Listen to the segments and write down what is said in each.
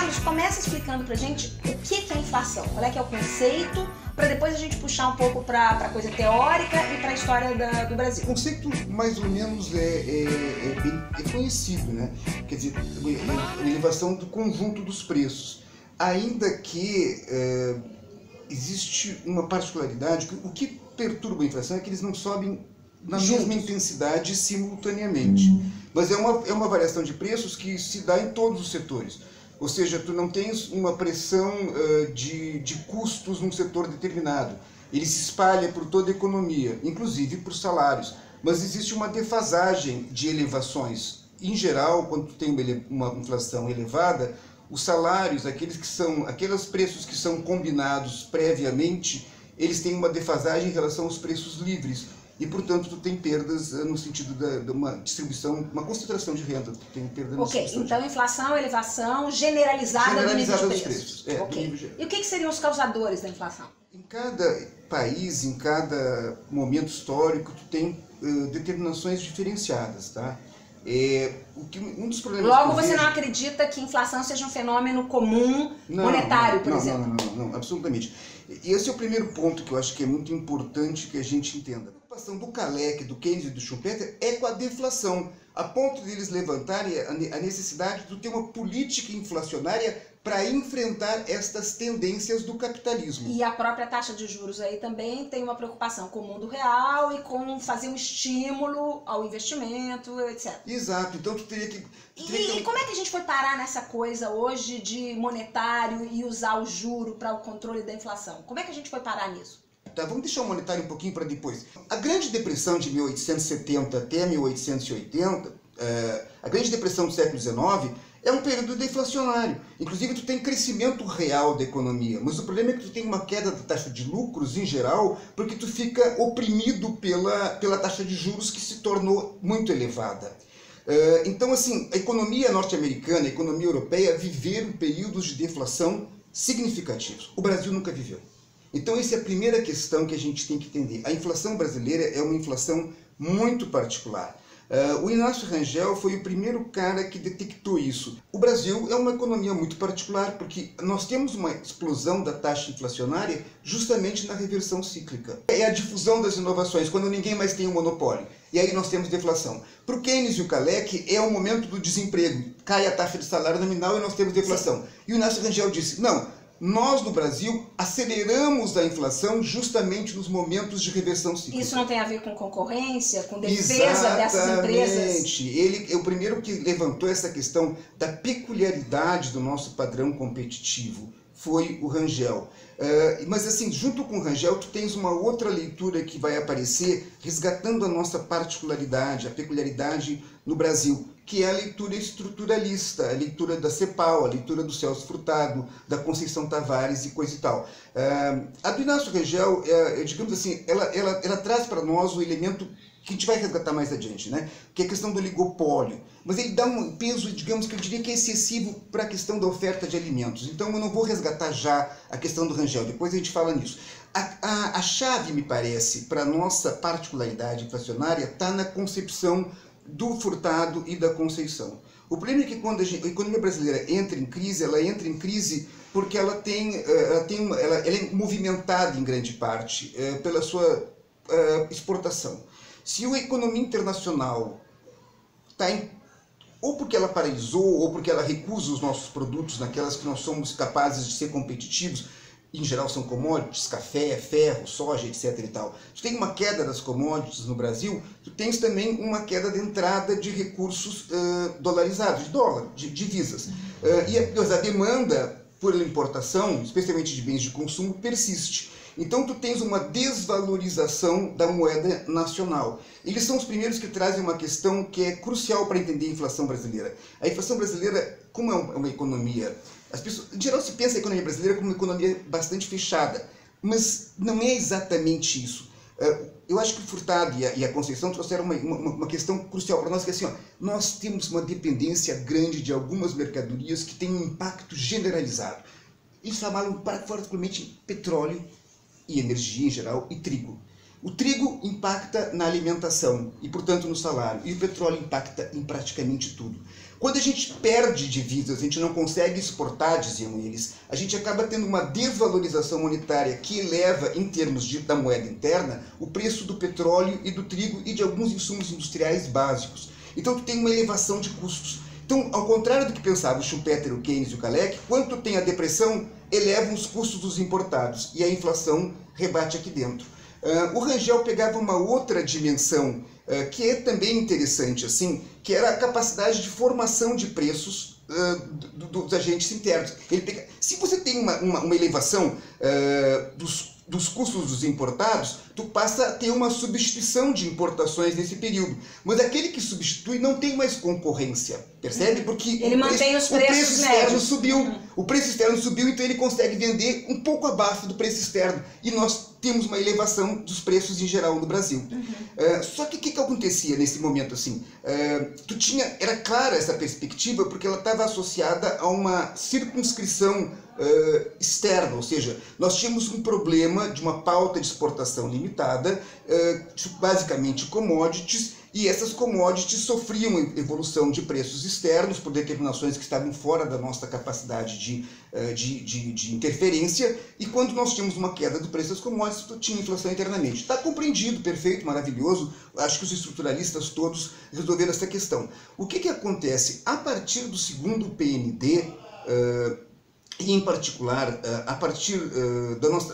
Carlos, começa explicando pra gente o que é inflação, qual é que é o conceito, para depois a gente puxar um pouco para coisa teórica e para a história do Brasil. O conceito mais ou menos é conhecido, né? Quer dizer, a elevação do conjunto dos preços. Ainda que existe uma particularidade, que o que perturba a inflação é que eles não sobem na mesma intensidade simultaneamente. Mas é uma variação de preços que se dá em todos os setores. Ou seja, tu não tens uma pressão de custos num setor determinado. Ele se espalha por toda a economia, inclusive por salários. Mas existe uma defasagem de elevações. Em geral, quando tu tem uma inflação elevada, os salários, aqueles preços que são combinados previamente, eles têm uma defasagem em relação aos preços livres. E, portanto, tu tem perdas no sentido de uma distribuição, uma concentração de renda. Tu tem perda no sentido então, inflação, elevação generalizada do nível de preços. E o que seriam os causadores da inflação? Em cada país, em cada momento histórico, tu tem determinações diferenciadas, tá? Um dos problemas Logo, você não acredita que inflação seja um fenômeno comum, monetário, por exemplo? Não, absolutamente. E esse é o primeiro ponto que eu acho que é muito importante que a gente entenda. A preocupação do Kalecki, do Keynes e do Schumpeter é com a deflação, a ponto de eles levantarem a necessidade de ter uma política inflacionária para enfrentar estas tendências do capitalismo. E a própria taxa de juros aí também tem uma preocupação com o mundo real e com fazer um estímulo ao investimento, etc. Exato, então tu teria que... E como é que a gente foi parar nessa coisa hoje de monetário e usar o juro para o controle da inflação? Como é que a gente foi parar nisso? Tá, vamos deixar o monetário um pouquinho para depois. A Grande Depressão de 1870 até 1880, a Grande Depressão do século XIX, é um período deflacionário. Inclusive, tu tem crescimento real da economia, mas o problema é que tu tem uma queda da taxa de lucros em geral, porque tu fica oprimido pela taxa de juros que se tornou muito elevada. Então, assim, a economia norte-americana, a economia europeia viveram períodos de deflação significativos. O Brasil nunca viveu. Então, essa é a primeira questão que a gente tem que entender. A inflação brasileira é uma inflação muito particular. O Inácio Rangel foi o primeiro cara que detectou isso. O Brasil é uma economia muito particular porque nós temos uma explosão da taxa inflacionária justamente na reversão cíclica. É a difusão das inovações, quando ninguém mais tem um monopólio. E aí nós temos deflação. Para o Keynes e o Kalecki é o momento do desemprego. Cai a taxa de salário nominal e nós temos deflação. Sim. E o Inácio Rangel disse, não, nós no Brasil aceleramos a inflação justamente nos momentos de reversão cíclica. Isso não tem a ver com concorrência, com defesa dessas empresas? Exatamente. Ele é o primeiro que levantou essa questão da peculiaridade do nosso padrão competitivo. Foi o Rangel. Mas assim, junto com o Rangel, tu tens uma outra leitura que vai aparecer, resgatando a nossa particularidade, a peculiaridade no Brasil, que é a leitura estruturalista, a leitura da CEPAL, a leitura do Celso Furtado, da Conceição Tavares e coisa e tal. A do Inácio Rangel, digamos assim, ela traz para nós o elemento que a gente vai resgatar mais adiante, né? Que é a questão do oligopólio. Mas ele dá um peso, digamos que eu diria que é excessivo para a questão da oferta de alimentos. Então eu não vou resgatar já a questão do Rangel, depois a gente fala nisso. A chave, me parece, para a nossa particularidade inflacionária está na concepção do Furtado e da Conceição. O problema é que quando a economia brasileira entra em crise, ela entra em crise porque ela é movimentada em grande parte pela sua exportação. Se a economia internacional está ou porque ela paralisou, ou porque ela recusa os nossos produtos naquelas que nós somos capazes de ser competitivos, em geral são commodities, café, ferro, soja, etc. e tal. Tu tem uma queda das commodities no Brasil, tu tens também uma queda de entrada de recursos dolarizados, de dólar, de divisas. E a demanda por importação, especialmente de bens de consumo, persiste. Então tu tens uma desvalorização da moeda nacional. Eles são os primeiros que trazem uma questão que é crucial para entender a inflação brasileira. A inflação brasileira, como é uma economia... As pessoas, em geral se pensa a economia brasileira como uma economia bastante fechada, mas não é exatamente isso. Eu acho que o Furtado e a Conceição trouxeram uma questão crucial para nós, que é assim, ó, nós temos uma dependência grande de algumas mercadorias que têm um impacto generalizado. Eles falaram particularmente em petróleo e energia em geral e trigo. O trigo impacta na alimentação e, portanto, no salário. E o petróleo impacta em praticamente tudo. Quando a gente perde divisas, a gente não consegue exportar, diziam eles, a gente acaba tendo uma desvalorização monetária que eleva, em termos da moeda interna, o preço do petróleo e do trigo e de alguns insumos industriais básicos. Então, tu tem uma elevação de custos. Então, ao contrário do que pensavam o Schumpeter, o Keynes e o Hayek, quando tu tem a depressão, elevam os custos dos importados e a inflação rebate aqui dentro. O Rangel pegava uma outra dimensão que é também interessante, assim, que era a capacidade de formação de preços dos agentes internos. Se você tem uma elevação dos custos dos importados, tu passa a ter uma substituição de importações nesse período. Mas aquele que substitui não tem mais concorrência, percebe? Porque ele mantém os preços o preço externo médios. subiu. O preço externo subiu, então ele consegue vender um pouco abaixo do preço externo. E nós temos uma elevação dos preços em geral no Brasil. Só que o que acontecia nesse momento assim? Era clara essa perspectiva porque ela estava associada a uma circunscrição externa, ou seja, nós tínhamos um problema de uma pauta de exportação limitada, basicamente commodities, e essas commodities sofriam evolução de preços externos por determinações que estavam fora da nossa capacidade de interferência, e quando nós tínhamos uma queda do preço das commodities, tinha inflação internamente. Está compreendido, perfeito, maravilhoso, acho que os estruturalistas todos resolveram essa questão. O que acontece? A partir do segundo PND, e em particular, a partir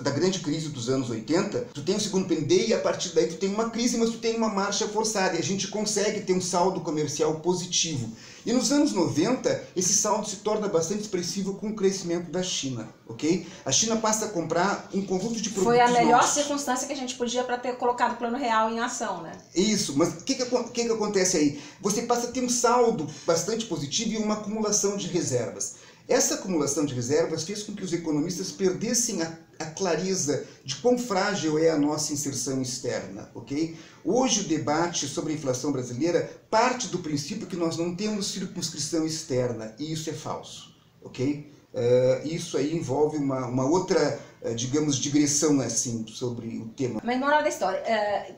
da grande crise dos anos 80, tu tem o segundo PND e a partir daí tu tem uma crise, mas tu tem uma marcha forçada e a gente consegue ter um saldo comercial positivo. E nos anos 90, esse saldo se torna bastante expressivo com o crescimento da China, ok? A China passa a comprar um conjunto de produtos. Foi a melhor circunstância que a gente podia para ter colocado o Plano Real em ação, né? Isso, mas o que acontece aí? Você passa a ter um saldo bastante positivo e uma acumulação de reservas. Essa acumulação de reservas fez com que os economistas perdessem a clareza de quão frágil é a nossa inserção externa, ok? Hoje o debate sobre a inflação brasileira parte do princípio que nós não temos circunscrição externa, e isso é falso, ok? Isso aí envolve uma outra, digamos, digressão assim, sobre o tema. Mas moral da história,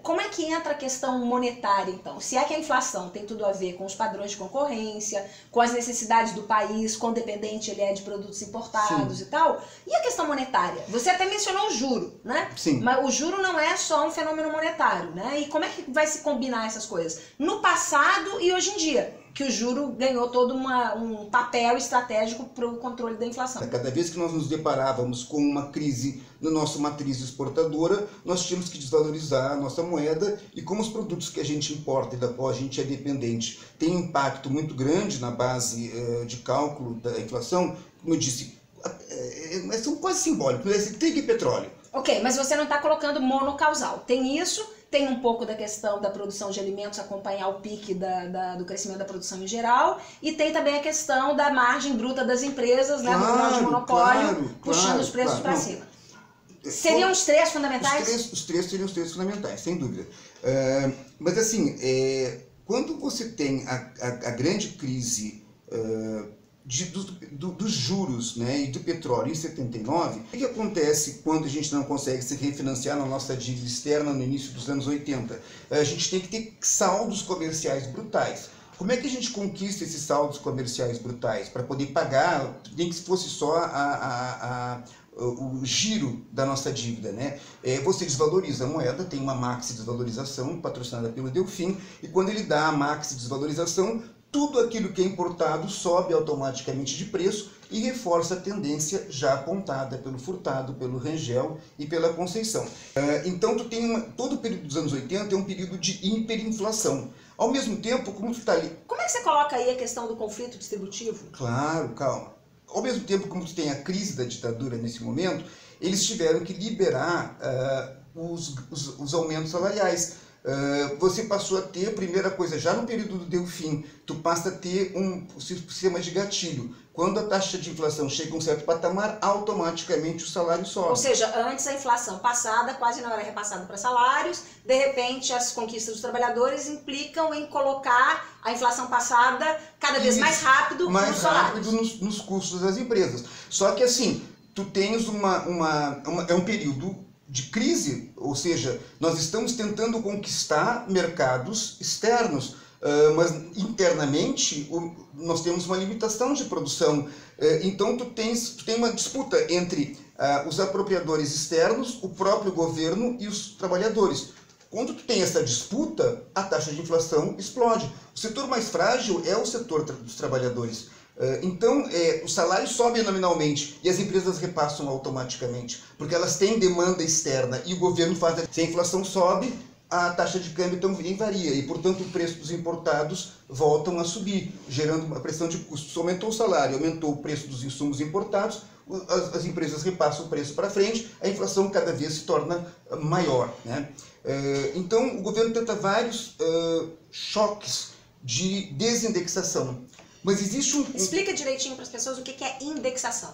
como é que entra a questão monetária, então? Se é que a inflação tem tudo a ver com os padrões de concorrência, com as necessidades do país, quão dependente ele é de produtos importados. Sim. E tal, e a questão monetária? Você até mencionou o juro, né? Sim. Mas o juro não é só um fenômeno monetário, né? E como é que vai se combinar essas coisas? No passado e hoje em dia, que o juro ganhou todo um papel estratégico para o controle da inflação. Cada vez que nós nos deparávamos com uma crise na nossa matriz exportadora, nós tínhamos que desvalorizar a nossa moeda, e como os produtos que a gente importa e da qual a gente é dependente têm um impacto muito grande na base de cálculo da inflação, como eu disse, são quase simbólicos, né? Trigo e petróleo. Ok, mas você não está colocando monocausal. Tem isso, tem um pouco da questão da produção de alimentos acompanhar o pique do crescimento da produção em geral, e tem também a questão da margem bruta das empresas, né, no grau de monopólio, puxando os preços para cima. Seriam os três fundamentais? Os três seriam os três fundamentais, sem dúvida. Mas assim, quando você tem a grande crise dos juros, né, e do petróleo em 79, o que acontece quando a gente não consegue se refinanciar na nossa dívida externa no início dos anos 80? A gente tem que ter saldos comerciais brutais. Como é que a gente conquista esses saldos comerciais brutais? Para poder pagar, nem que fosse só o giro da nossa dívida, né? Você desvaloriza a moeda, tem uma maxi desvalorização patrocinada pelo Delfim, e quando ele dá a maxi desvalorização, tudo aquilo que é importado sobe automaticamente de preço e reforça a tendência já apontada pelo Furtado, pelo Rangel e pela Conceição. Então, todo o período dos anos 80 é um período de hiperinflação. Ao mesmo tempo, como tu está ali... Como é que você coloca aí a questão do conflito distributivo? Claro, calma. Ao mesmo tempo, como tu tem a crise da ditadura nesse momento, eles tiveram que liberar os aumentos salariais. Você passou a ter, primeira coisa, já no período do Delfim, tu passa a ter um sistema de gatilho. Quando a taxa de inflação chega a um certo patamar, automaticamente o salário sobe. Ou seja, antes a inflação passada quase não era repassada para salários, de repente as conquistas dos trabalhadores implicam em colocar a inflação passada cada vez mais rápido nos salários. Nos custos das empresas. Só que assim, tu tens é um período de crise, ou seja, nós estamos tentando conquistar mercados externos, mas internamente nós temos uma limitação de produção. Então tu tem uma disputa entre os apropriadores externos, o próprio governo e os trabalhadores. Quando tu tem essa disputa, a taxa de inflação explode. O setor mais frágil é o setor dos trabalhadores. Então, os salários sobem nominalmente e as empresas repassam automaticamente, porque elas têm demanda externa e o governo faz. Se a inflação sobe, a taxa de câmbio também varia e, portanto, o preço dos importados voltam a subir, gerando uma pressão de custos. Aumentou o salário, aumentou o preço dos insumos importados, as empresas repassam o preço para frente, a inflação cada vez se torna maior, né? Então, o governo tenta vários choques de desindexação. Mas existe Explica direitinho para as pessoas o que é indexação.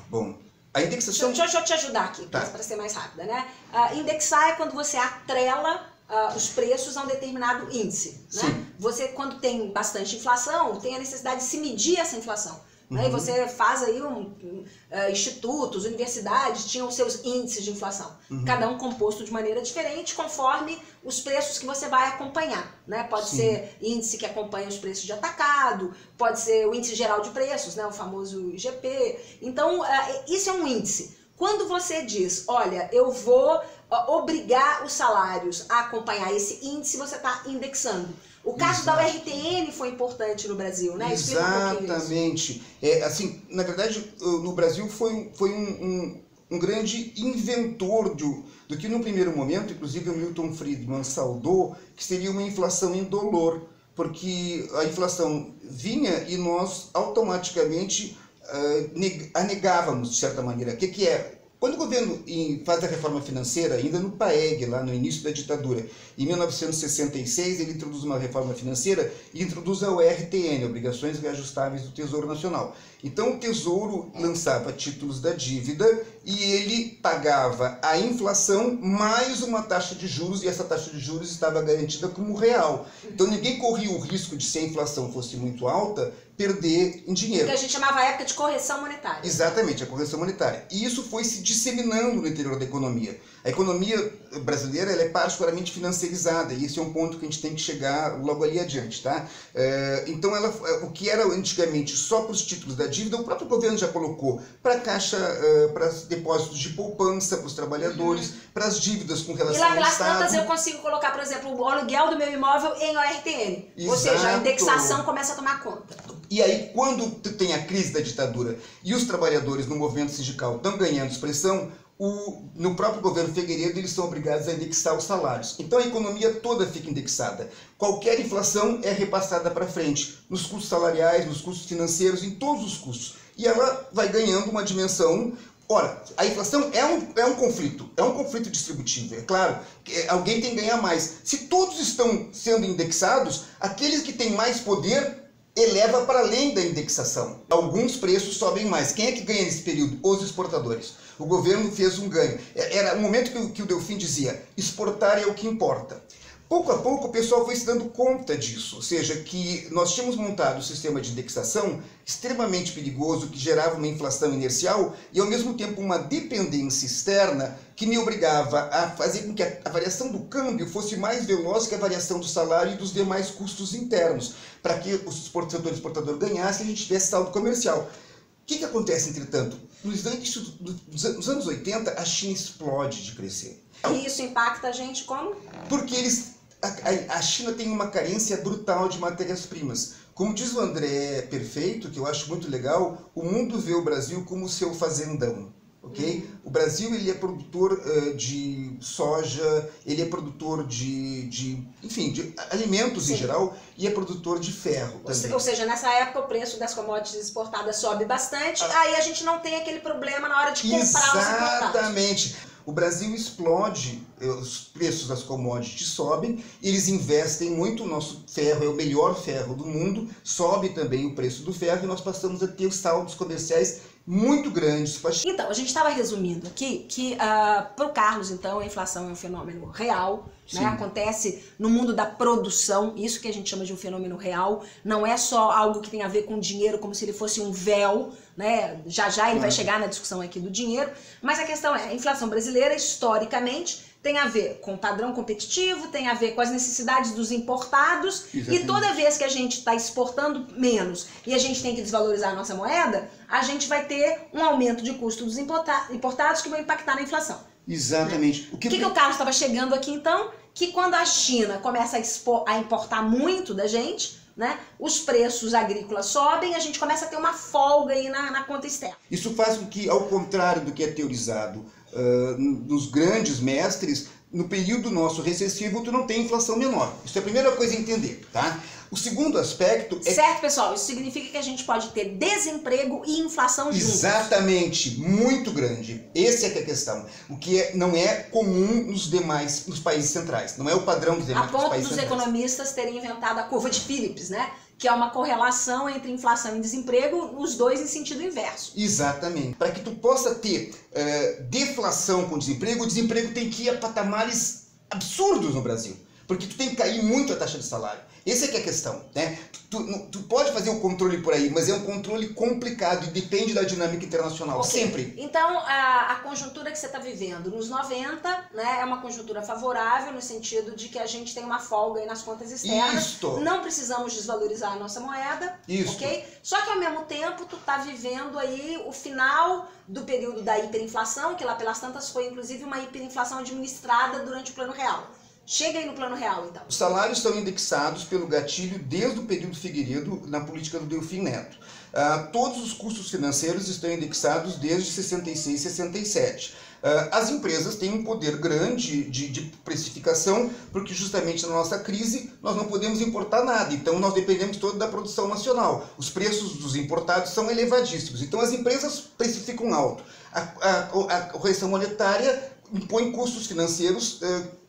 Bom, a indexação... Deixa eu te ajudar aqui, para ser mais rápida, né? Indexar é quando você atrela os preços a um determinado índice, né? Você, quando tem bastante inflação, tem a necessidade de se medir essa inflação. Né? E você faz aí institutos, universidades, tinham os seus índices de inflação. Cada um composto de maneira diferente, conforme os preços que você vai acompanhar. Né? Pode ser índice que acompanha os preços de atacado, pode ser o índice geral de preços, né? O famoso IGP. Então, isso é um índice. Quando você diz, olha, eu vou obrigar os salários a acompanhar esse índice, você está indexando. O caso da URTN foi importante no Brasil, né? Exatamente. Assim, na verdade, no Brasil foi um grande inventor do que no primeiro momento, inclusive o Milton Friedman saudou, que seria uma inflação indolor, porque a inflação vinha e nós automaticamente a negávamos, de certa maneira. O que é? Quando o governo faz a reforma financeira, ainda no PAEG, lá no início da ditadura, em 1966, ele introduz uma reforma financeira e introduz a URTN, Obrigações Reajustáveis do Tesouro Nacional. Então o Tesouro lançava títulos da dívida e ele pagava a inflação mais uma taxa de juros, e essa taxa de juros estava garantida como real. Então ninguém corria o risco de, se a inflação fosse muito alta, perder em dinheiro. Que a gente chamava a época de correção monetária. Exatamente, a correção monetária. E isso foi se disseminando no interior da economia. A economia brasileira ela é particularmente financiarizada, e esse é um ponto que a gente tem que chegar logo ali adiante, tá? Então, o que era antigamente só para os títulos da dívida, o próprio governo já colocou para a caixa, para depósitos de poupança, para os trabalhadores, para as dívidas com relação ao Estado. E lá pelas tantas eu consigo colocar, por exemplo, o aluguel do meu imóvel em ORTN. Ou seja, a indexação começa a tomar conta. E aí, quando tem a crise da ditadura e os trabalhadores no movimento sindical estão ganhando expressão, no próprio governo Figueiredo eles são obrigados a indexar os salários. Então a economia toda fica indexada. Qualquer inflação é repassada para frente, nos custos salariais, nos custos financeiros, em todos os custos. E ela vai ganhando uma dimensão... Ora, a inflação é um conflito distributivo. É claro, que alguém tem que ganhar mais. Se todos estão sendo indexados, aqueles que têm mais poder eleva para além da indexação. Alguns preços sobem mais. Quem é que ganha nesse período? Os exportadores. O governo fez um ganho. Era o momento que o Delfim dizia, exportar é o que importa. Pouco a pouco o pessoal foi se dando conta disso, ou seja, que nós tínhamos montado um sistema de indexação extremamente perigoso, que gerava uma inflação inercial e ao mesmo tempo uma dependência externa que me obrigava a fazer com que a variação do câmbio fosse mais veloz que a variação do salário e dos demais custos internos, para que o setor exportador ganhasse e a gente tivesse saldo comercial. O que acontece, entretanto? Nos anos 80, a China explode de crescer. E isso impacta a gente como? Porque a China tem uma carência brutal de matérias-primas. Como diz o André Perfeito, que eu acho muito legal, o mundo vê o Brasil como seu fazendão. Okay? O Brasil ele é produtor de soja, ele é produtor de alimentos em geral, e é produtor de ferro também. Ou seja, nessa época o preço das commodities exportadas sobe bastante, aí a gente não tem aquele problema na hora de comprar os importados. Exatamente. O Brasil explode, os preços das commodities sobem, eles investem muito, o nosso ferro é o melhor ferro do mundo, sobe também o preço do ferro e nós passamos a ter saldos comerciais muito grandes. Então, a gente estava resumindo aqui que para o Carlos, então, a inflação é um fenômeno real, né? Acontece no mundo da produção, isso que a gente chama de um fenômeno real, não é só algo que tem a ver com dinheiro, como se ele fosse um véu, né? Já ele vai chegar na discussão aqui do dinheiro, mas a questão é, a inflação brasileira, historicamente, tem a ver com o padrão competitivo, tem a ver com as necessidades dos importados. Exatamente. E toda vez que a gente está exportando menos e a gente tem que desvalorizar a nossa moeda, a gente vai ter um aumento de custo dos importados que vai impactar na inflação. Exatamente. Né? O que o Carlos estava chegando aqui então? Que quando a China começa a importar muito da gente, né, os preços agrícolas sobem, a gente começa a ter uma folga aí na conta externa. Isso faz com que, ao contrário do que é teorizado nos grandes mestres, no período nosso recessivo tu não tem inflação menor. Isso é a primeira coisa a entender, tá? O segundo aspecto é... Certo, pessoal, isso significa que a gente pode ter desemprego e inflação juntos. Exatamente, muito grande. Essa é que é a questão. O que não é comum nos países centrais. Não é o padrão dos demais países centrais. A ponto dos economistas terem inventado a curva de Phillips, né? Que é uma correlação entre inflação e desemprego, os dois em sentido inverso. Exatamente. Para que tu possa ter deflação com desemprego, o desemprego tem que ir a patamares absurdos no Brasil. Porque tu tem que cair muito a taxa de salário. Essa é que é a questão, né? Tu pode fazer o controle por aí, mas é um controle complicado e depende da dinâmica internacional, sempre. Então, a conjuntura que você está vivendo nos 90, né, é uma conjuntura favorável no sentido de que a gente tem uma folga aí nas contas externas. Isto. Não precisamos desvalorizar a nossa moeda, ok? Só que ao mesmo tempo tu está vivendo aí o final do período da hiperinflação, que lá pelas tantas foi inclusive uma hiperinflação administrada durante o Plano Real. Chega aí no Plano Real, então. Os salários estão indexados pelo gatilho desde o período Figueiredo na política do Delfim Neto. Todos os custos financeiros estão indexados desde 66 e 67. As empresas têm um poder grande de precificação, porque justamente na nossa crise nós não podemos importar nada, então nós dependemos todo da produção nacional. Os preços dos importados são elevadíssimos, então as empresas precificam alto. A correção monetária impõe custos financeiros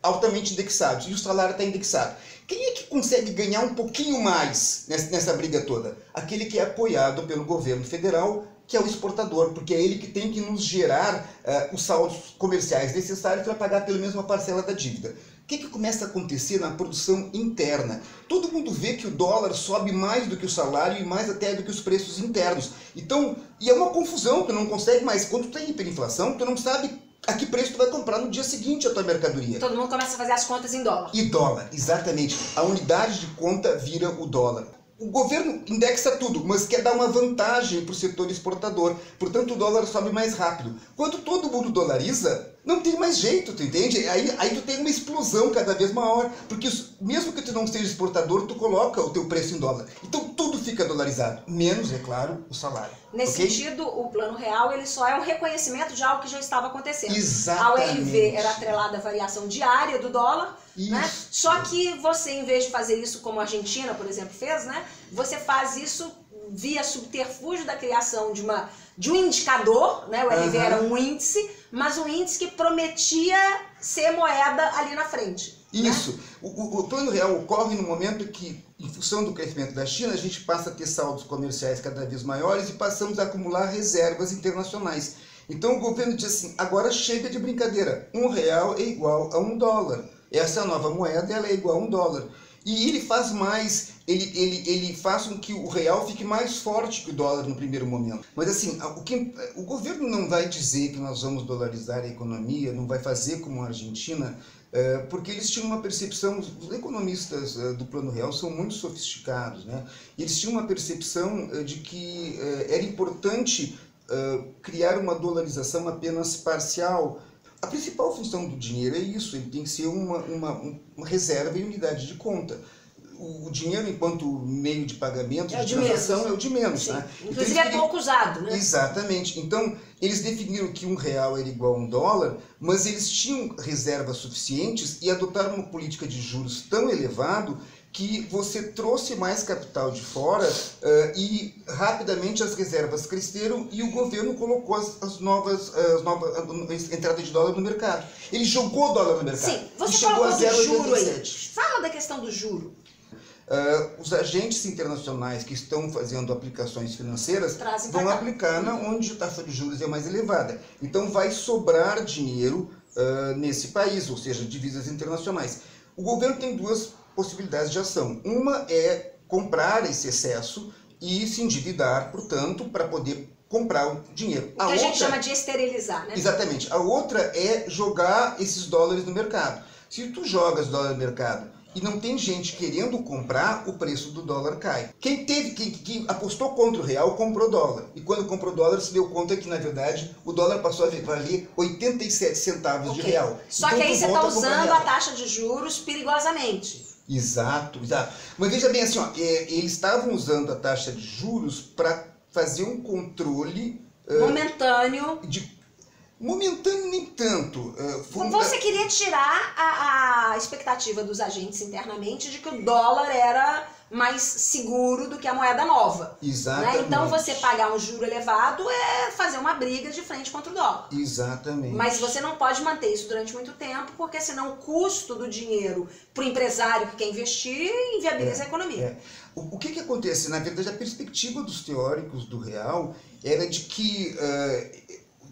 altamente indexados, e o salário está indexado. Quem é que consegue ganhar um pouquinho mais nessa briga toda? Aquele que é apoiado pelo governo federal, que é o exportador, porque é ele que tem que nos gerar os saldos comerciais necessários para pagar pelo menos uma parcela da dívida. O que começa a acontecer na produção interna? Todo mundo vê que o dólar sobe mais do que o salário e mais até do que os preços internos. Então, e é uma confusão, tu não consegue mais. Quando tu tem hiperinflação, tu não sabe a que preço tu vai comprar no dia seguinte a tua mercadoria. Todo mundo começa a fazer as contas em dólar. E dólar, exatamente. A unidade de conta vira o dólar. O governo indexa tudo, mas quer dar uma vantagem para o setor exportador. Portanto, o dólar sobe mais rápido. Quando todo mundo dolariza, não tem mais jeito, tu entende? Aí tu tem uma explosão cada vez maior. Porque mesmo que tu não seja exportador, tu coloca o teu preço em dólar. Então tudo fica dolarizado. Menos, é claro, o salário. Nesse sentido, o Plano Real ele só é um reconhecimento de algo que já estava acontecendo. Exatamente. A URV era atrelada à variação diária do dólar, né? Só que você, em vez de fazer isso como a Argentina, por exemplo, fez, né? Você faz isso via subterfúgio da criação de um indicador, né? O URV era um índice, mas um índice que prometia ser moeda ali na frente. Isso. Né? O Plano Real ocorre no momento que, em função do crescimento da China, a gente passa a ter saldos comerciais cada vez maiores e passamos a acumular reservas internacionais. Então o governo diz assim, agora chega de brincadeira, R$1 é igual a $1. Essa é a nova moeda, ela é igual a $1. E ele faz mais, ele faz com que o real fique mais forte que o dólar no primeiro momento. Mas assim, o governo não vai dizer que nós vamos dolarizar a economia, não vai fazer como a Argentina, porque eles tinham uma percepção, os economistas do Plano Real são muito sofisticados, né? Eles tinham uma percepção de que era importante criar uma dolarização apenas parcial. A principal função do dinheiro é isso, ele tem que ser uma reserva e unidade de conta. O dinheiro, enquanto meio de pagamento, de transação, é o de menos. Né? Inclusive é pouco usado, né? Exatamente. Então, eles definiram que R$1 era igual a $1, mas eles tinham reservas suficientes e adotaram uma política de juros tão elevado que você trouxe mais capital de fora e rapidamente as reservas cresceram e o governo colocou as novas entradas de dólar no mercado. Ele jogou dólar no mercado. Sim, você e chegou colocou a 0,87. do juro aí. Fala da questão do juro. Os agentes internacionais que estão fazendo aplicações financeiras vão aplicar onde a taxa de juros é mais elevada. Então vai sobrar dinheiro nesse país, ou seja, divisas internacionais. O governo tem duas possibilidades de ação. Uma é comprar esse excesso e se endividar, portanto, para poder comprar o dinheiro. O que a gente chama de esterilizar, né? Exatamente. A outra é jogar esses dólares no mercado. Se tu jogas dólar no mercado e não tem gente querendo comprar, o preço do dólar cai. Quem apostou contra o real, comprou dólar. E quando comprou dólar, se deu conta que, na verdade, o dólar passou a valer 87 centavos de real. Só então, que aí você está usando a taxa de juros perigosamente. Exato, exato. Mas veja bem assim, eles estavam usando a taxa de juros para fazer um controle momentâneo. Momentâneo nem tanto. Você queria tirar a expectativa dos agentes internamente de que o dólar era mais seguro do que a moeda nova. Exatamente. Né? Então você pagar um juro elevado é fazer uma briga de frente contra o dólar. Exatamente. Mas você não pode manter isso durante muito tempo, porque senão o custo do dinheiro para o empresário que quer investir inviabiliza a economia. O que acontece? Na verdade, a perspectiva dos teóricos do real era de que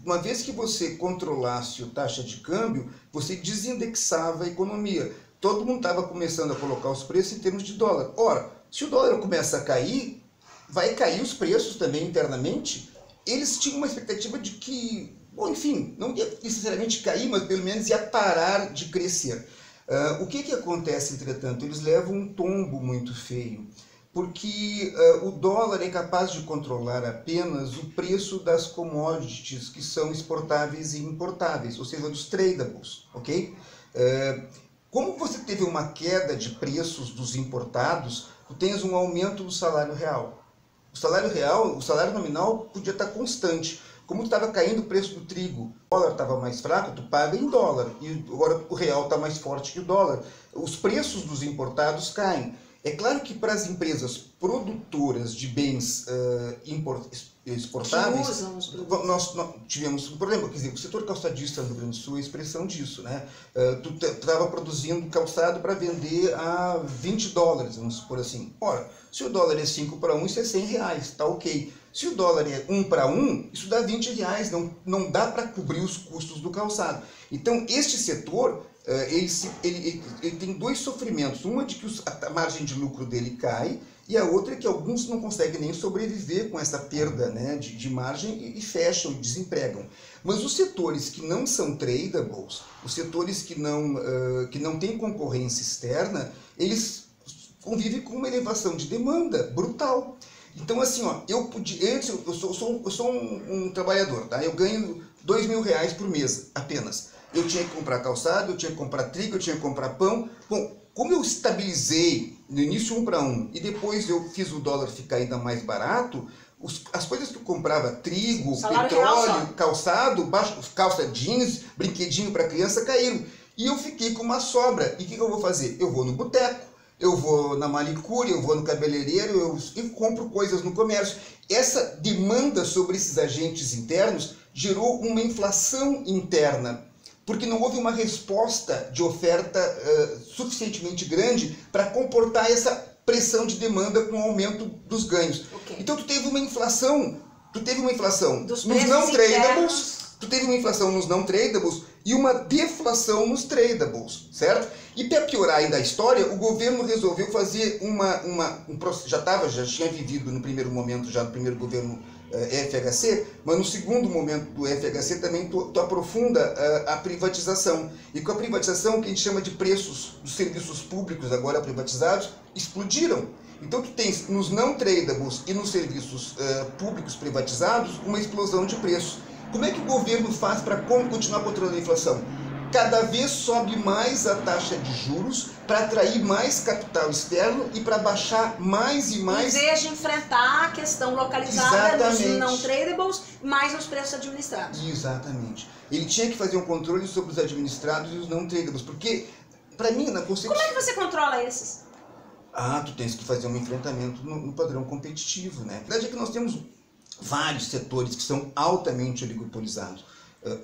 uma vez que você controlasse a taxa de câmbio, você desindexava a economia. Todo mundo estava começando a colocar os preços em termos de dólar. Ora, se o dólar começa a cair, vai cair os preços também internamente. Eles tinham uma expectativa de que, bom, enfim, não ia necessariamente cair, mas pelo menos ia parar de crescer. O que acontece, entretanto? Eles levam um tombo muito feio, porque o dólar é capaz de controlar apenas o preço das commodities que são exportáveis e importáveis, ou seja, dos tradables, ok? Como você teve uma queda de preços dos importados, tu tens um aumento do salário real. O salário nominal podia estar constante. Como estava caindo o preço do trigo, o dólar estava mais fraco, tu paga em dólar, e agora o real está mais forte que o dólar. Os preços dos importados caem. É claro que para as empresas produtoras de bens exportáveis, nós tivemos um problema. Quer dizer, o setor calçadista no Rio Grande do Sul é a expressão disso, né? Tu estava produzindo calçado para vender a $20, vamos supor assim. Ora, se o dólar é 5:1, isso é R$100, tá ok. Se o dólar é 1:1, isso dá R$20, não dá para cobrir os custos do calçado. Então, este setor, ele tem dois sofrimentos. Uma de que a margem de lucro dele cai, e a outra é que alguns não conseguem nem sobreviver com essa perda, né, de margem e fecham, desempregam. Mas os setores que não são tradables, os setores que não têm concorrência externa, eles convivem com uma elevação de demanda brutal. Então, assim, eu sou um trabalhador, tá? Eu ganho R$2.000 por mês apenas. Eu tinha que comprar calçado, eu tinha que comprar trigo, eu tinha que comprar pão. Bom, como eu estabilizei no início 1:1 e depois eu fiz o dólar ficar ainda mais barato, as coisas que eu comprava, trigo, petróleo, calçado, calça jeans, brinquedinho para criança, caíram. E eu fiquei com uma sobra. E o que eu vou fazer? Eu vou no boteco, eu vou na manicure, eu vou no cabeleireiro, eu compro coisas no comércio. Essa demanda sobre esses agentes internos gerou uma inflação interna, porque não houve uma resposta de oferta suficientemente grande para comportar essa pressão de demanda com o aumento dos ganhos. Okay. Então tu teve uma inflação nos não tradables, e uma deflação nos tradables, certo? E para piorar ainda a história, o governo resolveu fazer já tinha vivido no primeiro momento, já no primeiro governo FHC, mas no segundo momento do FHC também tu aprofunda a privatização. E com a privatização, o que a gente chama de preços dos serviços públicos agora privatizados, explodiram. Então tu tens nos não tradables e nos serviços públicos privatizados uma explosão de preços. Como é que o governo faz para continuar controlando a inflação? Cada vez sobe mais a taxa de juros para atrair mais capital externo e para baixar mais e mais... Em vez de enfrentar a questão localizada nos não tradables, mais nos preços administrados. Exatamente. Ele tinha que fazer um controle sobre os administrados e os não tradables, porque, para mim, na concepção... Como é que você controla esses? Tu tens que fazer um enfrentamento no padrão competitivo, né? A verdade é que nós temos vários setores que são altamente oligopolizados.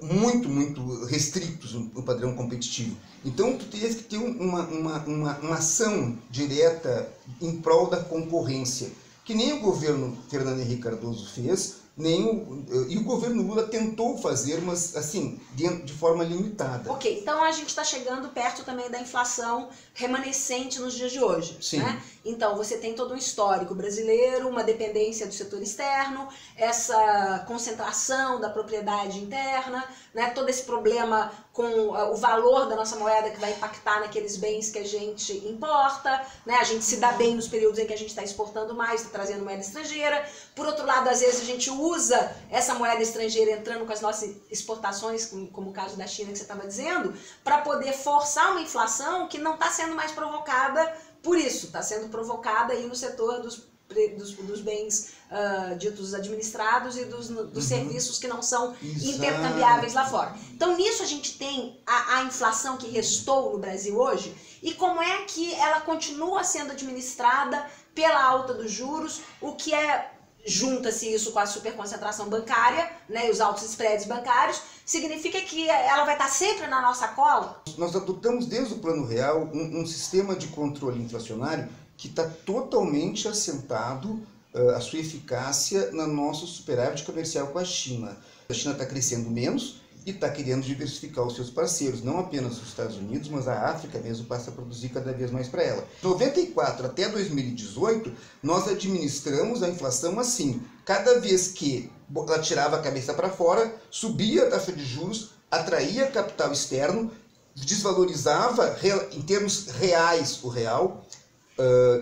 muito restritos no padrão competitivo. Então, tu terias que ter uma ação direta em prol da concorrência, que nem o governo Fernando Henrique Cardoso fez, e o governo Lula tentou fazer, mas assim, de forma limitada. Ok, então a gente está chegando perto também da inflação remanescente nos dias de hoje. Sim. Né? Então você tem todo um histórico brasileiro, uma dependência do setor externo, essa concentração da propriedade interna, né? Todo esse problema com o valor da nossa moeda que vai impactar naqueles bens que a gente importa, né? A gente se dá bem nos períodos em que a gente está exportando mais, está trazendo moeda estrangeira. Por outro lado, às vezes a gente usa essa moeda estrangeira entrando com as nossas exportações, como o caso da China que você estava dizendo, para poder forçar uma inflação que não está sendo mais provocada por isso, está sendo provocada aí no setor dos bens ditos administrados e dos serviços que não são intercambiáveis lá fora. Então nisso a gente tem a inflação que restou no Brasil hoje e como é que ela continua sendo administrada pela alta dos juros, o que junta-se isso com a superconcentração bancária, né, e os altos spreads bancários, significa que ela vai estar sempre na nossa cola? Nós adotamos desde o Plano Real um sistema de controle inflacionário que está totalmente assentado a sua eficácia no nosso superávit comercial com a China. A China está crescendo menos e está querendo diversificar os seus parceiros, não apenas os Estados Unidos, mas a África mesmo passa a produzir cada vez mais para ela. De 94 até 2018, nós administramos a inflação assim. Cada vez que ela tirava a cabeça para fora, subia a taxa de juros, atraía capital externo, desvalorizava em termos reais o real.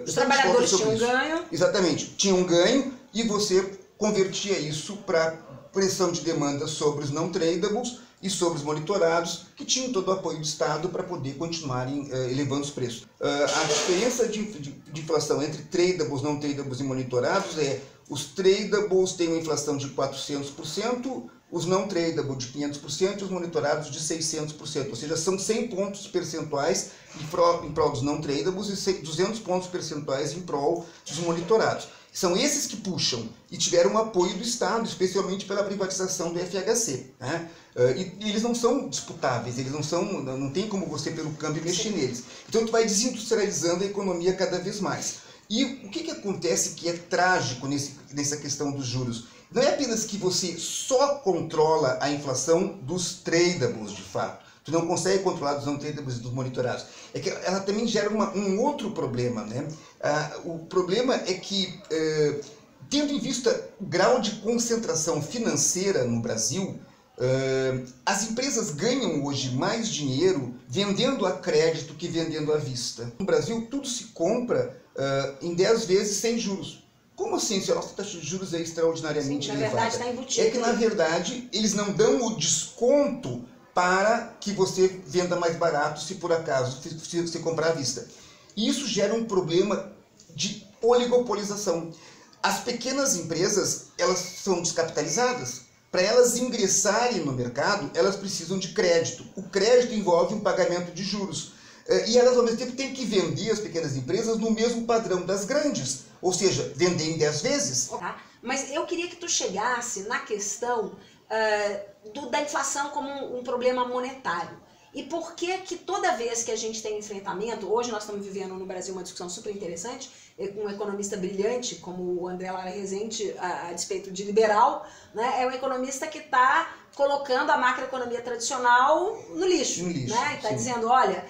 Os trabalhadores tinham ganho. Exatamente, tinham ganho e você convertia isso para pressão de demanda sobre os não tradables e sobre os monitorados, que tinham todo o apoio do Estado para poder continuarem elevando os preços. A diferença de inflação entre tradables, não tradables e monitorados é os tradables têm uma inflação de 400%, os não tradables de 500% e os monitorados de 600%, ou seja, são 100 pontos percentuais em prol dos não tradables e 200 pontos percentuais em prol dos monitorados. São esses que puxam e tiveram o apoio do Estado, especialmente pela privatização do FHC. Né? E eles não são disputáveis, não tem como você, pelo câmbio, mexer neles. Então, tu vai desindustrializando a economia cada vez mais. E o que acontece que é trágico nessa questão dos juros? Não é apenas que você só controla a inflação dos tradables, de fato. Tu não consegue controlar dos não tradables e dos monitorados. É que ela também gera um outro problema, né? O problema é que, tendo em vista o grau de concentração financeira no Brasil, as empresas ganham hoje mais dinheiro vendendo a crédito que vendendo à vista. No Brasil, tudo se compra em 10 vezes sem juros. Como assim, se a nossa taxa de juros é extraordinariamente elevada? Na verdade, está embutido. É que, na verdade, eles não dão o desconto para que você venda mais barato se por acaso você comprar à vista. E isso gera um problema de oligopolização. As pequenas empresas, elas são descapitalizadas. Para elas ingressarem no mercado, elas precisam de crédito. O crédito envolve um pagamento de juros. E elas, ao mesmo tempo, têm que vender as pequenas empresas no mesmo padrão das grandes. Ou seja, vender em 10 vezes. Tá? Mas eu queria que tu chegasse na questão da inflação como um problema monetário. E por que que toda vez que a gente tem enfrentamento, hoje nós estamos vivendo no Brasil uma discussão super interessante, com um economista brilhante como o André Lara Rezende, a despeito de liberal, né, é um economista que está colocando a macroeconomia tradicional no lixo. Né? Está dizendo, olha,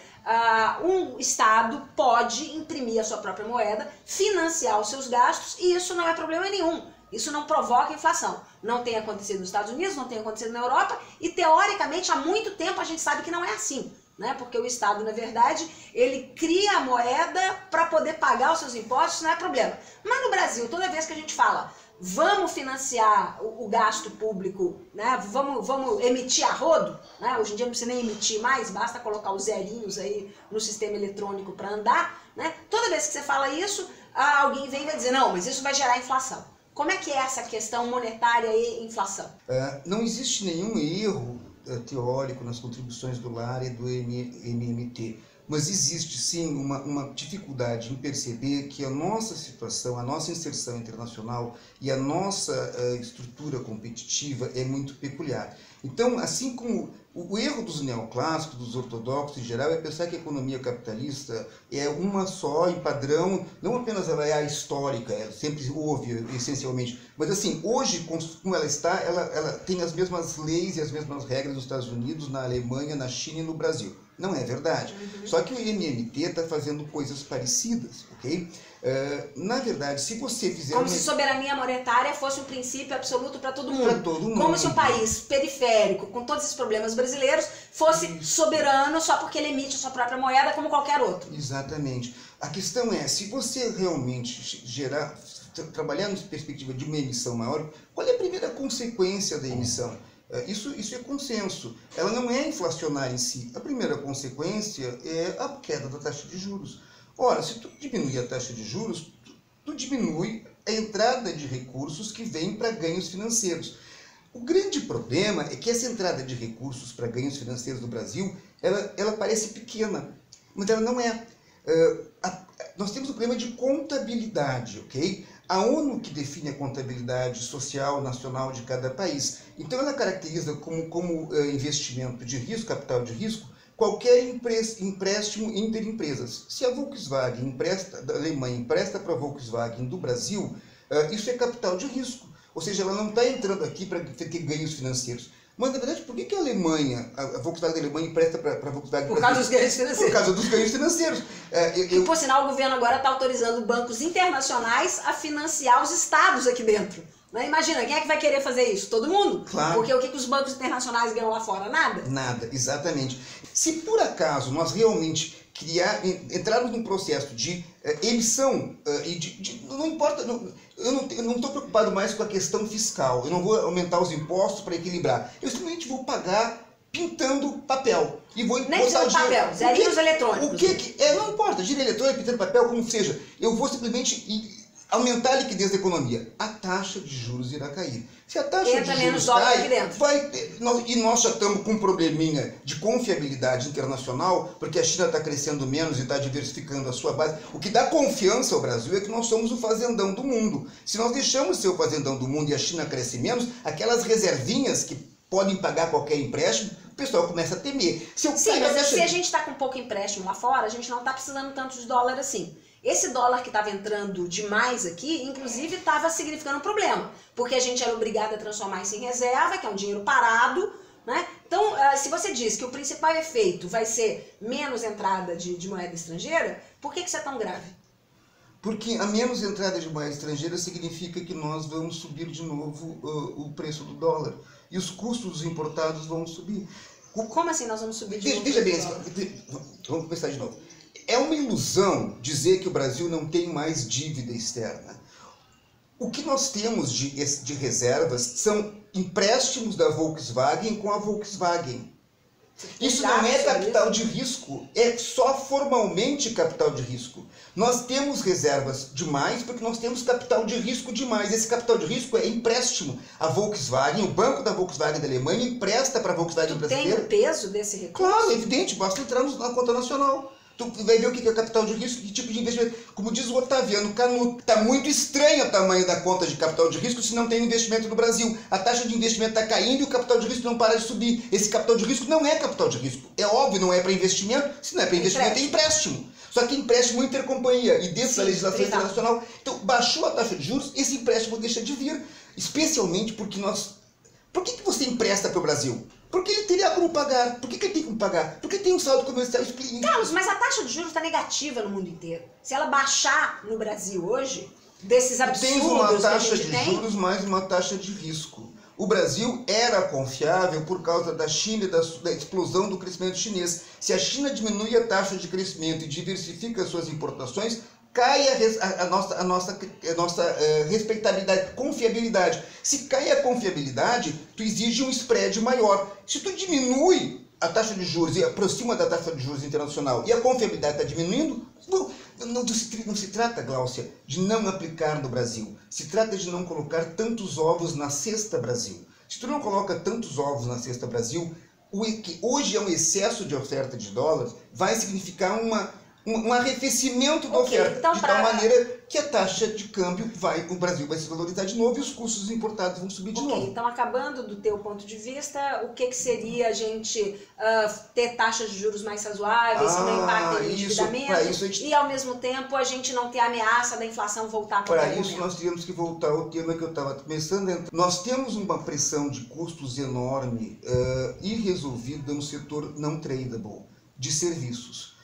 um Estado pode imprimir a sua própria moeda, financiar os seus gastos e isso não é problema nenhum. Isso não provoca inflação. Não tem acontecido nos Estados Unidos, não tem acontecido na Europa e, teoricamente, há muito tempo a gente sabe que não é assim. Né? Porque o Estado, na verdade, ele cria a moeda para poder pagar os seus impostos, não é problema. Mas no Brasil, toda vez que a gente fala vamos financiar o gasto público, né? vamos emitir a rodo, né? Hoje em dia não precisa nem emitir mais, basta colocar os zerinhos aí no sistema eletrônico para andar. Né? Toda vez que você fala isso, alguém vem e vai dizer, não, mas isso vai gerar inflação. Como é que é essa questão monetária e inflação? Não existe nenhum erro teórico nas contribuições do Lara e do MMT. mas existe sim uma dificuldade em perceber que a nossa situação, a nossa inserção internacional e a nossa estrutura competitiva é muito peculiar. Então, assim como o erro dos neoclássicos, dos ortodoxos em geral, é pensar que a economia capitalista é uma só, em padrão, não apenas ela é a histórica, sempre houve, essencialmente, mas assim, hoje, como ela está, ela tem as mesmas leis e as mesmas regras nos Estados Unidos, na Alemanha, na China e no Brasil. Não é verdade. Só que o MMT está fazendo coisas parecidas, ok? Na verdade, se você fizer... Como se soberania monetária fosse um princípio absoluto para todo mundo. Para todo mundo. Como se um país periférico, com todos esses problemas brasileiros, fosse soberano só porque ele emite a sua própria moeda como qualquer outro. Exatamente. A questão é, se você realmente trabalhar na perspectiva de uma emissão maior, qual é a primeira consequência da emissão? Isso é consenso. Ela não é inflacionária em si. A primeira consequência é a queda da taxa de juros. Ora, se tu diminuir a taxa de juros, tu diminui a entrada de recursos que vêm para ganhos financeiros. O grande problema é que essa entrada de recursos para ganhos financeiros no Brasil, ela parece pequena, mas ela não é. Nós temos um problema de contabilidade, ok? A ONU que define a contabilidade social nacional de cada país. Então ela caracteriza como investimento de risco, capital de risco, qualquer empréstimo interesempresas. Se a Volkswagen da Alemanha empresta para a Volkswagen do Brasil, isso é capital de risco. Ou seja, ela não está entrando aqui para ter ganhos financeiros. Mas, na verdade, por que a Alemanha, a Volkswagen da Alemanha empresta para a Volkswagen? Por causa dos ganhos financeiros. Por causa dos ganhos financeiros. E, por sinal, o governo agora está autorizando bancos internacionais a financiar os estados aqui dentro. Imagina, quem é que vai querer fazer isso? Todo mundo. Claro. Porque o que os bancos internacionais ganham lá fora? Nada. Nada, exatamente. Se por acaso nós realmente entrarmos num processo de emissão, não importa, eu não estou preocupado mais com a questão fiscal, eu não vou aumentar os impostos para equilibrar, eu simplesmente vou pagar pintando papel. E vou nem precisa de papel, zerinhos eletrônicos. Não importa, dinheiro eletrônico, pintando papel, como seja, eu vou simplesmente aumentar a liquidez da economia. A taxa de juros irá cair. Se a taxa de juros cai, aqui dentro. E nós já estamos com um probleminha de confiabilidade internacional, porque a China está crescendo menos e está diversificando a sua base. O que dá confiança ao Brasil é que nós somos o fazendão do mundo. Se nós deixamos de ser o fazendão do mundo e a China cresce menos, aquelas reservinhas que podem pagar qualquer empréstimo, o pessoal começa a temer. Sim, mas se a gente está com pouco empréstimo lá fora, a gente não está precisando tanto de dólar assim. Esse dólar que estava entrando demais aqui, inclusive, estava significando um problema, porque a gente era obrigado a transformar isso em reserva, que é um dinheiro parado, né? Então, se você diz que o principal efeito vai ser menos entrada de moeda estrangeira, por que isso é tão grave? Porque a menos entrada de moeda estrangeira significa que nós vamos subir de novo o preço do dólar, e os custos dos importados vão subir. Como assim nós vamos subir de novo? Veja bem, vamos começar de novo. É uma ilusão dizer que o Brasil não tem mais dívida externa. O que nós temos de reservas são empréstimos da Volkswagen com a Volkswagen. Isso não é capital de risco, é só formalmente capital de risco. Nós temos reservas demais porque nós temos capital de risco demais. Esse capital de risco é empréstimo. A Volkswagen, o banco da Volkswagen da Alemanha empresta para a Volkswagen brasileira. Tem o peso desse recurso? Claro, é evidente, basta entrar na conta nacional. Tu vai ver o que é capital de risco, que tipo de investimento. Como diz o Otaviano Canuto, está muito estranho o tamanho da conta de capital de risco se não tem investimento no Brasil. A taxa de investimento está caindo e o capital de risco não para de subir. Esse capital de risco não é capital de risco. É óbvio, não é para investimento. Se não é para investimento, é empréstimo. Só que empréstimo intercompanhia e dentro da legislação internacional. Então, baixou a taxa de juros, esse empréstimo deixa de vir. Especialmente porque nós... Por que você empresta para o Brasil? Porque ele teria como pagar. Por que ele tem como pagar? Porque tem um saldo comercial. Carlos, mas a taxa de juros está negativa no mundo inteiro. Se ela baixar no Brasil hoje, desses absurdos tens uma taxa que a gente de juros mais uma taxa de risco. O Brasil era confiável por causa da China e da explosão do crescimento chinês. Se a China diminui a taxa de crescimento e diversifica suas importações, cai a nossa respeitabilidade, confiabilidade. Se cai a confiabilidade, tu exige um spread maior. Se tu diminui a taxa de juros e aproxima da taxa de juros internacional e a confiabilidade está diminuindo, não se trata, Gláucia, de não aplicar no Brasil. Se trata de não colocar tantos ovos na cesta Brasil. Se tu não coloca tantos ovos na cesta Brasil, que hoje é um excesso de oferta de dólares, vai significar um arrefecimento da oferta, então, de tal maneira que a taxa de câmbio o Brasil vai se valorizar de novo e os custos importados vão subir de novo. Então, acabando do teu ponto de vista, o que seria a gente ter taxas de juros mais razoáveis, que não impactem o endividamento, e ao mesmo tempo a gente não ter a ameaça da inflação voltar para Para isso nós teríamos que voltar ao tema que eu estava começando a entrar. Nós temos uma pressão de custos enorme, irresolvida no setor não tradable, de serviços.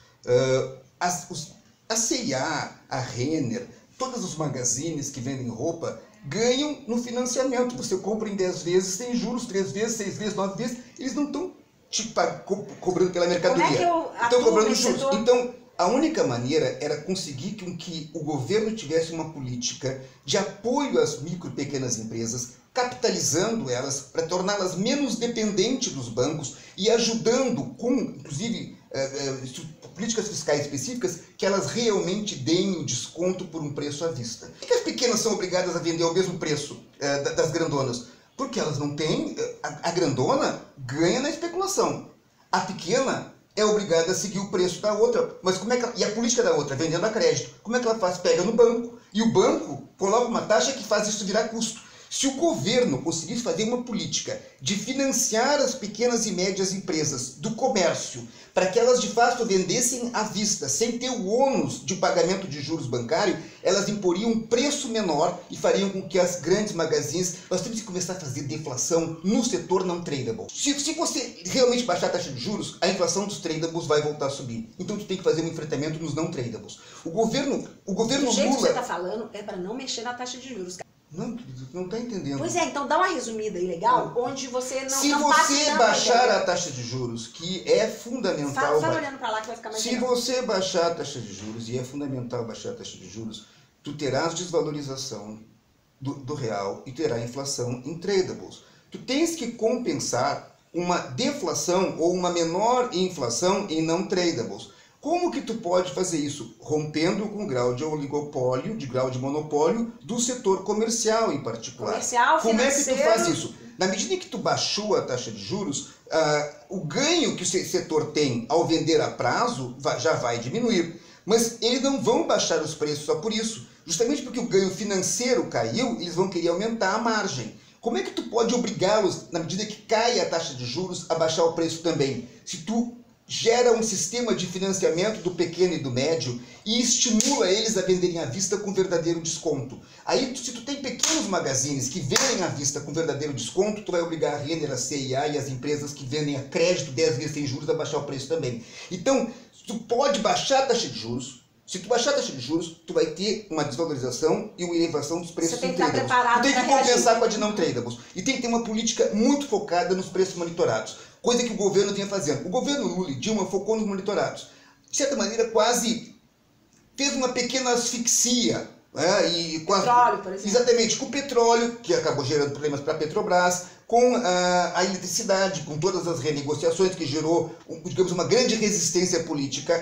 A C&A, a Renner, todos os magazines que vendem roupa ganham no financiamento. Você compra em 10 vezes, sem juros, 3 vezes, 6 vezes, 9 vezes. Eles não estão cobrando pela mercadoria. Como é que eu estão cobrando juros. Setor? Então, a única maneira era conseguir que o governo tivesse uma política de apoio às micro e pequenas empresas, capitalizando elas para torná-las menos dependentes dos bancos e ajudando com, inclusive, políticas fiscais específicas que elas realmente deem o desconto por um preço à vista. Por que as pequenas são obrigadas a vender ao mesmo preço das grandonas? Porque elas não têm... A grandona ganha na especulação. A pequena é obrigada a seguir o preço da outra. Mas como é que e a política da outra, vendendo a crédito, como é que ela faz? Pega no banco. E o banco coloca uma taxa que faz isso virar custo. Se o governo conseguisse fazer uma política de financiar as pequenas e médias empresas do comércio, para que elas de fato vendessem à vista, sem ter o ônus de pagamento de juros bancários, elas imporiam um preço menor e fariam com que as grandes magazines... Nós temos que começar a fazer deflação no setor não tradable. Se você realmente baixar a taxa de juros, a inflação dos tradables vai voltar a subir. Então tu tem que fazer um enfrentamento nos não tradables. O governo Do jeito Lula... que você está falando, é para não mexer na taxa de juros. Não, querido, não está entendendo. Pois é, então dá uma resumida aí legal, onde você não Se você baixar a taxa de juros, que é fundamental... Fala olhando para lá que vai ficar mais legal. Se você baixar a taxa de juros, e é fundamental baixar a taxa de juros, tu terás desvalorização do real e terá inflação em tradables. Tu tens que compensar uma deflação ou uma menor inflação em não tradables. Como que tu pode fazer isso? Rompendo com o grau de oligopólio, de grau de monopólio do setor comercial em particular. Comercial, Como é que tu financeiro... faz isso? Na medida em que tu baixou a taxa de juros, o ganho que o setor tem ao vender a prazo já vai diminuir. Mas eles não vão baixar os preços só por isso. Justamente porque o ganho financeiro caiu, eles vão querer aumentar a margem. Como é que tu pode obrigá-los, na medida que cai a taxa de juros, a baixar o preço também? Se tu gera um sistema de financiamento do pequeno e do médio e estimula eles a venderem à vista com verdadeiro desconto. Aí, se tu tem pequenos magazines que vendem à vista com verdadeiro desconto, tu vai obrigar a Renner, a C&A e as empresas que vendem a crédito 10 vezes sem juros a baixar o preço também. Então, tu pode baixar a taxa de juros. Se tu baixar a taxa de juros, tu vai ter uma desvalorização e uma elevação dos preços em tradables. Tu tem que compensar com a de não tradables. E tem que ter uma política muito focada nos preços monitorados. Coisa que o governo vinha fazendo. O governo Lula e Dilma focou nos monitorados. De certa maneira, quase fez uma pequena asfixia. Petróleo, por exemplo. Exatamente, com o petróleo, que acabou gerando problemas para a Petrobras, com a eletricidade, com todas as renegociações que gerou, digamos, uma grande resistência política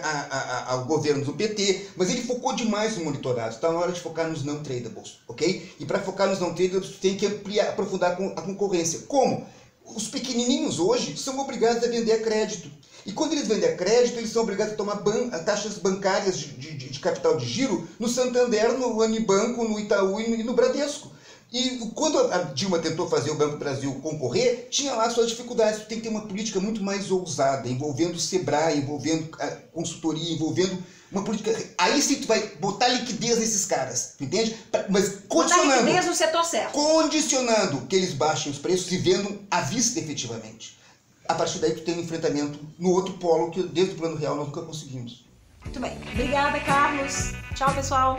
ao governo do PT, mas ele focou demais no monitorado. Está na hora de focar nos não tradables, ok? E para focar nos não tradables, tem que aprofundar a concorrência. Como? Os pequenininhos hoje são obrigados a vender a crédito. E quando eles vendem a crédito, eles são obrigados a tomar taxas bancárias de capital de giro no Santander, no Unibanco, no Itaú e no Bradesco. E quando a Dilma tentou fazer o Banco do Brasil concorrer, tinha lá suas dificuldades. Tem que ter uma política muito mais ousada, envolvendo o Sebrae, envolvendo a consultoria, envolvendo uma política... Aí sim tu vai botar liquidez nesses caras, entende? Mas condicionando... Botar liquidez no setor certo. Condicionando que eles baixem os preços e vendam à vista efetivamente. A partir daí tu tem um enfrentamento no outro polo que desde o plano real nós nunca conseguimos. Muito bem. Obrigada, Carlos. Tchau, pessoal.